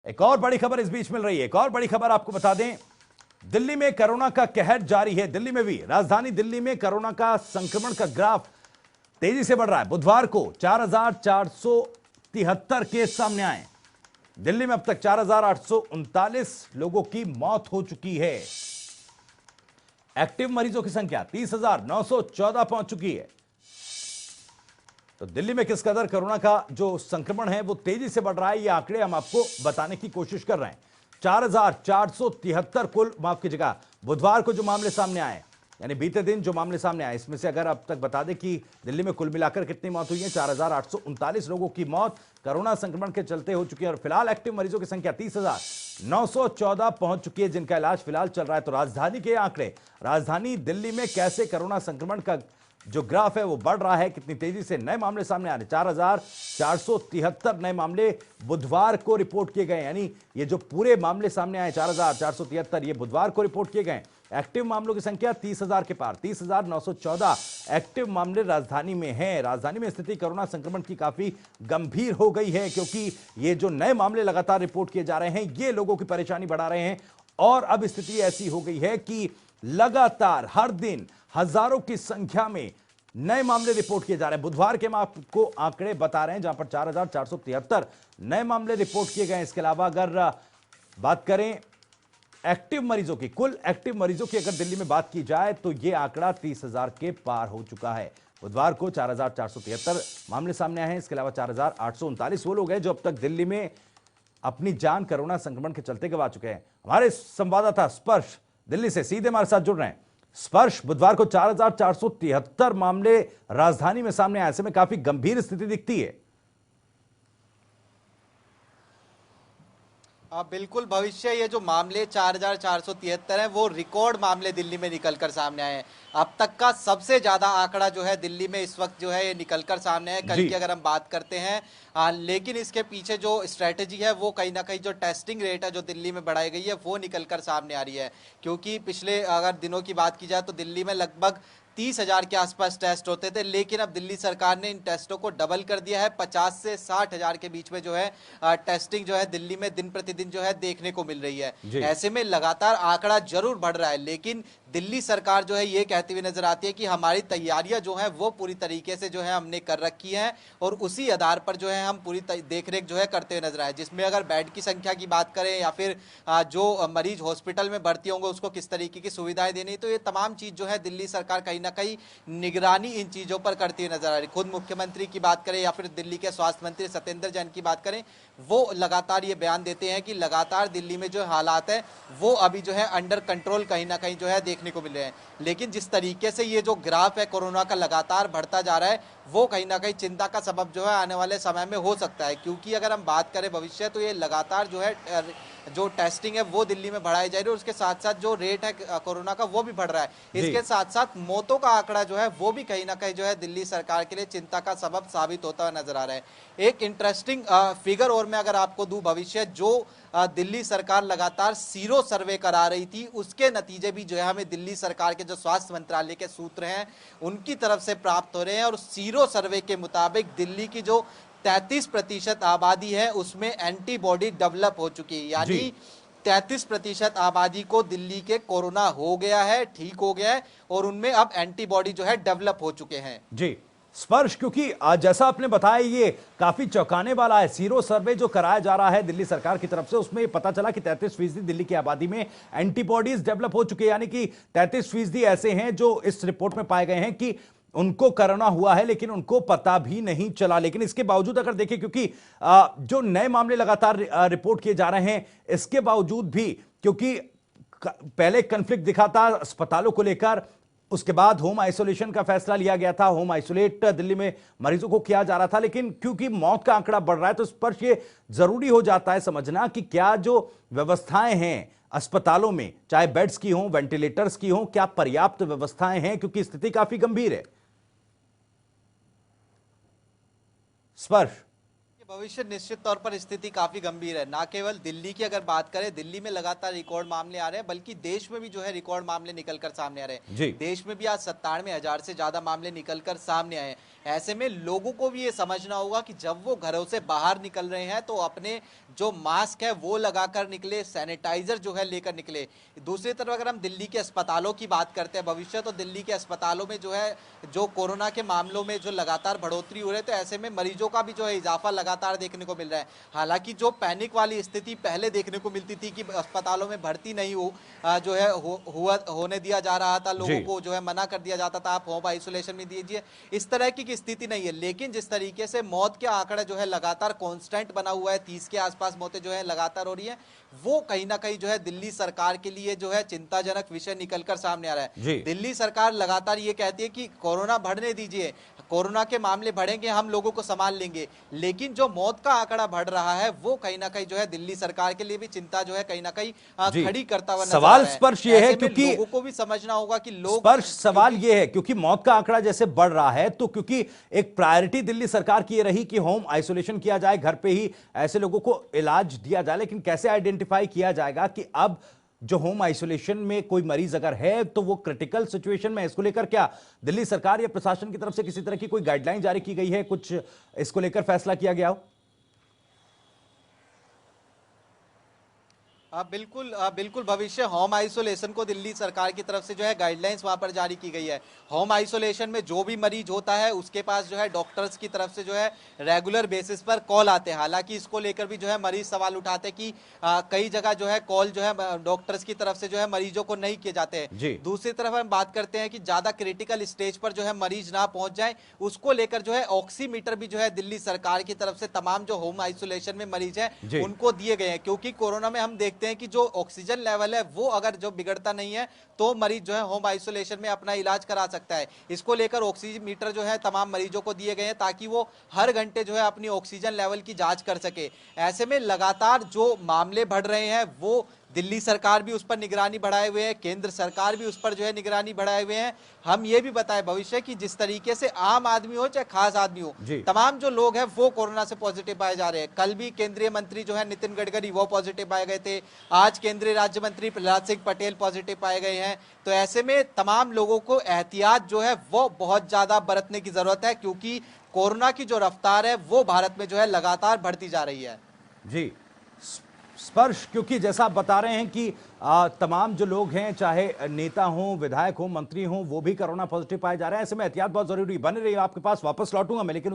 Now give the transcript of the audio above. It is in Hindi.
एक और बड़ी खबर इस बीच मिल रही है। एक और बड़ी खबर आपको बता दें, दिल्ली में कोरोना का कहर जारी है। दिल्ली में भी, राजधानी दिल्ली में कोरोना का संक्रमण का ग्राफ तेजी से बढ़ रहा है। बुधवार को 4,473 केस सामने आए। दिल्ली में अब तक 4,839 लोगों की मौत हो चुकी है। एक्टिव मरीजों की संख्या 30,914 पहुंच चुकी है। तो दिल्ली में किस कदर कोरोना का जो संक्रमण है वो तेजी से बढ़ रहा है, ये आंकड़े हम आपको बताने की कोशिश कर रहे हैं। 4,473 कुल, माफ कीजिएगा, बुधवार को जो मामले सामने आए, यानी बीते दिन जो मामले सामने आए, इसमें से अगर अब तक बता दें कि दिल्ली में कुल मिलाकर कितनी मौत हुई है, 4,839 लोगों की मौत कोरोना संक्रमण के चलते हो चुकी है। और फिलहाल एक्टिव मरीजों की संख्या 30,914 पहुंच चुकी है, जिनका इलाज फिलहाल चल रहा है। तो राजधानी के आंकड़े, राजधानी दिल्ली में कैसे कोरोना संक्रमण का जो ग्राफ है वो बढ़ रहा है, कितनी तेजी से नए मामले सामने आ रहे हैं। 4,473 नए मामले बुधवार को रिपोर्ट किए गए, यानी ये जो पूरे मामले सामने आए 4,473, ये बुधवार को रिपोर्ट किए गए। एक्टिव मामलों की संख्या 30,000 के पार, 30,914 एक्टिव मामले राजधानी में हैं। राजधानी में स्थिति कोरोना संक्रमण की काफी गंभीर हो गई है, क्योंकि ये जो नए मामले लगातार रिपोर्ट किए जा रहे हैं, ये लोगों की परेशानी बढ़ा रहे हैं। और अब स्थिति ऐसी हो गई है कि लगातार हर दिन हजारों की संख्या में नए मामले रिपोर्ट किए जा रहे हैं। बुधवार के हम आपको आंकड़े बता रहे हैं, जहां पर 4,473 नए मामले रिपोर्ट किए गए। इसके अलावा अगर बात करें एक्टिव मरीजों की, कुल एक्टिव मरीजों की अगर दिल्ली में बात की जाए तो यह आंकड़ा 30,000 के पार हो चुका है। बुधवार को 4,473 मामले सामने आए हैं। इसके अलावा 4,839 वो लोग हैं जो अब तक दिल्ली में अपनी जान कोरोना संक्रमण के चलते गंवा चुके हैं। हमारे संवाददाता स्पर्श दिल्ली से सीधे हमारे साथ जुड़ रहे हैं। स्पर्श, बुधवार को 4,473 मामले राजधानी में सामने आए, ऐसे में काफी गंभीर स्थिति दिखती है। बिल्कुल भविष्य, ये जो मामले 4,473 हैं वो रिकॉर्ड मामले दिल्ली में निकलकर सामने आए हैं। अब तक का सबसे ज्यादा आंकड़ा जो है दिल्ली में इस वक्त जो है ये निकलकर सामने है, कल की अगर हम बात करते हैं। लेकिन इसके पीछे जो स्ट्रेटेजी है वो कहीं ना कहीं जो टेस्टिंग रेट है जो दिल्ली में बढ़ाई गई है वो निकलकर सामने आ रही है। क्योंकि पिछले अगर दिनों की बात की जाए तो दिल्ली में लगभग 30,000 के आसपास टेस्ट होते थे, लेकिन अब दिल्ली सरकार ने इन टेस्टों को डबल कर दिया है। 50 से 60,000 के बीच में जो है टेस्टिंग जो है दिल्ली में दिन प्रतिदिन जो है देखने को मिल रही है। ऐसे में लगातार आंकड़ा जरूर बढ़ रहा है, लेकिन दिल्ली सरकार जो है ये कहती हुई नजर आती है कि हमारी तैयारियां जो है वो पूरी तरीके से जो है हमने कर रखी है और उसी आधार पर जो है हम पूरी देखरेख जो है करते हुए नजर आए। जिसमें अगर बेड की संख्या की बात करें या फिर जो मरीज हॉस्पिटल में भर्ती होंगे उसको किस तरीके की सुविधाएं देनी, तो ये तमाम चीज जो है दिल्ली सरकार कहीं ना कहीं निगरानी इन चीजों पर करती हुई नजर आ रही। खुद मुख्यमंत्री की बात करें या फिर दिल्ली के स्वास्थ्य मंत्री सत्येंद्र जैन की बात करें, वो लगातार ये बयान देते हैं कि लगातार दिल्ली में जो हालात है वो अभी जो है अंडर कंट्रोल कहीं ना कहीं जो है देखने को मिल रहे हैं। लेकिन जिस तरीके से ये जो ग्राफ है कोरोना का लगातार बढ़ता जा रहा है वो कहीं ना कहीं चिंता का सबब जो है आने वाले समय में हो सकता है। क्योंकि अगर हम बात करें भविष्य, तो ये लगातार जो है जो टेस्टिंग है वो दिल्ली में बढ़ाई जा रही है और उसके साथ साथ जो रेट है कोरोना का वो भी बढ़ रहा है। इसके साथ साथ मौतों का आंकड़ा जो है वो भी कहीं ना कहीं जो है दिल्ली सरकार के लिए चिंता का सबब साबित होता हुआ नजर आ रहा है। एक इंटरेस्टिंग फिगर और मैं अगर आपको दूं भविष्य, जो दिल्ली सरकार लगातार सीरो सर्वे करा रही थी उसके नतीजे भी जो है हमें दिल्ली सरकार के जो स्वास्थ्य मंत्रालय के सूत्र हैं उनकी तरफ से प्राप्त हो रहे हैं। और सीरो सर्वे के मुताबिक दिल्ली की जो 33% आबादी है उसमें एंटीबॉडी डेवलप हो चुकी है, यानी 33% आबादी को दिल्ली के कोरोना हो गया है, ठीक हो गया है और उनमें अब एंटीबॉडी जो है डेवलप हो चुके हैं। जी स्पर्श, क्योंकि जैसा आपने बताया ये काफी चौंकाने वाला है। सीरो सर्वे जो कराया जा रहा है दिल्ली सरकार की तरफ से, उसमें पता चला कि 33% दिल्ली की आबादी में एंटीबॉडीज डेवलप हो चुके हैं, यानी कि 33% ऐसे हैं जो इस रिपोर्ट में पाए गए हैं कि उनको कोरोना हुआ है लेकिन उनको पता भी नहीं चला। लेकिन इसके बावजूद अगर देखें, क्योंकि जो नए मामले लगातार रिपोर्ट किए जा रहे हैं, इसके बावजूद भी, क्योंकि पहले कन्फ्लिक्ट दिखा था अस्पतालों को लेकर, उसके बाद होम आइसोलेशन का फैसला लिया गया था, होम आइसोलेट दिल्ली में मरीजों को किया जा रहा था। लेकिन क्योंकि मौत का आंकड़ा बढ़ रहा है तो इस पर यह जरूरी हो जाता है समझना कि क्या जो व्यवस्थाएं हैं अस्पतालों में, चाहे बेड्स की हो, वेंटिलेटर्स की हो, क्या पर्याप्त व्यवस्थाएं हैं, क्योंकि स्थिति काफी गंभीर है। स्पर्श, भविष्य निश्चित तौर पर स्थिति काफी गंभीर है। ना केवल दिल्ली की अगर बात करें, दिल्ली में लगातार रिकॉर्ड मामले आ रहे हैं, बल्कि देश में भी जो है रिकॉर्ड मामले निकलकर सामने आ रहे हैं। जी। देश में भी आज 97,000 से ज्यादा मामले निकलकर सामने आए हैं। ऐसे में लोगों को भी ये समझना होगा कि जब वो घरों से बाहर निकल रहे हैं तो अपने जो मास्क है वो लगाकर निकले, सैनिटाइजर जो है लेकर निकले। दूसरी तरफ अगर हम दिल्ली के अस्पतालों की बात करते हैं भविष्य, तो दिल्ली के अस्पतालों में जो है जो कोरोना के मामलों में जो लगातार बढ़ोतरी हो रही है, तो ऐसे में मरीजों का भी जो है इजाफा लगातार देखने को मिल रहा है। हालांकि जो पैनिक वाली स्थिति पहले देखने को मिलती थी कि अस्पतालों में भर्ती नहीं जो है होने दिया जा रहा था, लोगों को जो है मना कर दिया जाता था, आप होम आइसोलेशन में दीजिए, इस तरह की स्थिति नहीं है। लेकिन जिस तरीके से मौत के आंकड़ा जो है लगातार कांस्टेंट बना हुआ है, 30 के आसपास मौतें जो है लगातार हो रही है, वो कहीं ना कहीं जो है दिल्ली सरकार के लिए जो है चिंताजनक विषय निकलकर सामने आ रहा है। दिल्ली सरकार लगातार ये कहती है कि कोरोना बढ़ने दीजिए, कोरोना के मामले बढ़ेंगे, हम लोगों को संभाल लेंगे, लेकिन जो मौत का आंकड़ा बढ़ रहा है वो कहीं ना कहीं जो है दिल्ली सरकार के लिए भी चिंता जो है कहीं ना कहीं खड़ी करता हुआ नजर आ रहा है। सवाल स्पर्श ये है क्योंकि लोगों को भी समझना होगा कि लोग सवाल ये है क्योंकि मौत का आंकड़ा जैसे बढ़ रहा है, तो क्योंकि एक प्रायोरिटी दिल्ली सरकार की ये रही कि होम आइसोलेशन किया जाए, घर पे ही ऐसे लोगों को इलाज दिया जाए, लेकिन कैसे आइडेंटिफाई किया जाएगा कि अब जो होम आइसोलेशन में कोई मरीज अगर है तो वो क्रिटिकल सिचुएशन में, इसको लेकर क्या दिल्ली सरकार या प्रशासन की तरफ से किसी तरह की कोई गाइडलाइन जारी की गई है, कुछ इसको लेकर फैसला किया गया हो? बिल्कुल भविष्य होम आइसोलेशन को दिल्ली सरकार की तरफ से जो है गाइडलाइंस वहां पर जारी की गई है। होम आइसोलेशन में जो भी मरीज होता है उसके पास जो है डॉक्टर्स की तरफ से जो है रेगुलर बेसिस पर कॉल आते हैं। हालांकि इसको लेकर भी जो है मरीज सवाल उठाते हैं कि कई जगह जो है कॉल जो है डॉक्टर्स की तरफ से जो है मरीजों को नहीं किए जाते हैं। दूसरी तरफ हम बात करते हैं कि ज्यादा क्रिटिकल स्टेज पर जो है मरीज ना पहुंच जाए, उसको लेकर जो है ऑक्सीमीटर भी जो है दिल्ली सरकार की तरफ से तमाम जो होम आइसोलेशन में मरीज है उनको दिए गए हैं। क्योंकि कोरोना में हम देखते हैं कि जो ऑक्सीजन लेवल है वो अगर जो बिगड़ता नहीं है तो मरीज जो है होम आइसोलेशन में अपना इलाज करा सकता है। इसको लेकर ऑक्सीजन मीटर जो है तमाम मरीजों को दिए गए हैं ताकि वो हर घंटे जो है अपनी ऑक्सीजन लेवल की जांच कर सके। ऐसे में लगातार जो मामले बढ़ रहे हैं वो दिल्ली सरकार भी उस पर निगरानी बढ़ाए हुए है, केंद्र सरकार भी उस पर जो है निगरानी बढ़ाए हुए हैं। हम ये भी बताएं भविष्य की जिस तरीके से आम आदमी हो चाहे खास आदमी हो, तमाम जो लोग हैं वो कोरोना से पॉजिटिव पाए जा रहे हैं। कल भी केंद्रीय मंत्री जो है नितिन गडकरी वो पॉजिटिव पाए गए थे, आज केंद्रीय राज्य मंत्री प्रहलाद सिंह पटेल पॉजिटिव पाए गए हैं। तो ऐसे में तमाम लोगों को एहतियात जो है वो बहुत ज्यादा बरतने की जरूरत है, क्योंकि कोरोना की जो रफ्तार है वो भारत में जो है लगातार बढ़ती जा रही है। जी स्पर्श, क्योंकि जैसा आप बता रहे हैं कि तमाम जो लोग हैं, चाहे नेता हों, विधायक हों, मंत्री हों, वो भी कोरोना पॉजिटिव पाए जा रहे हैं। ऐसे में एहतियात बहुत जरूरी। बने रहिए, आपके पास वापस लौटूंगा मैं, लेकिन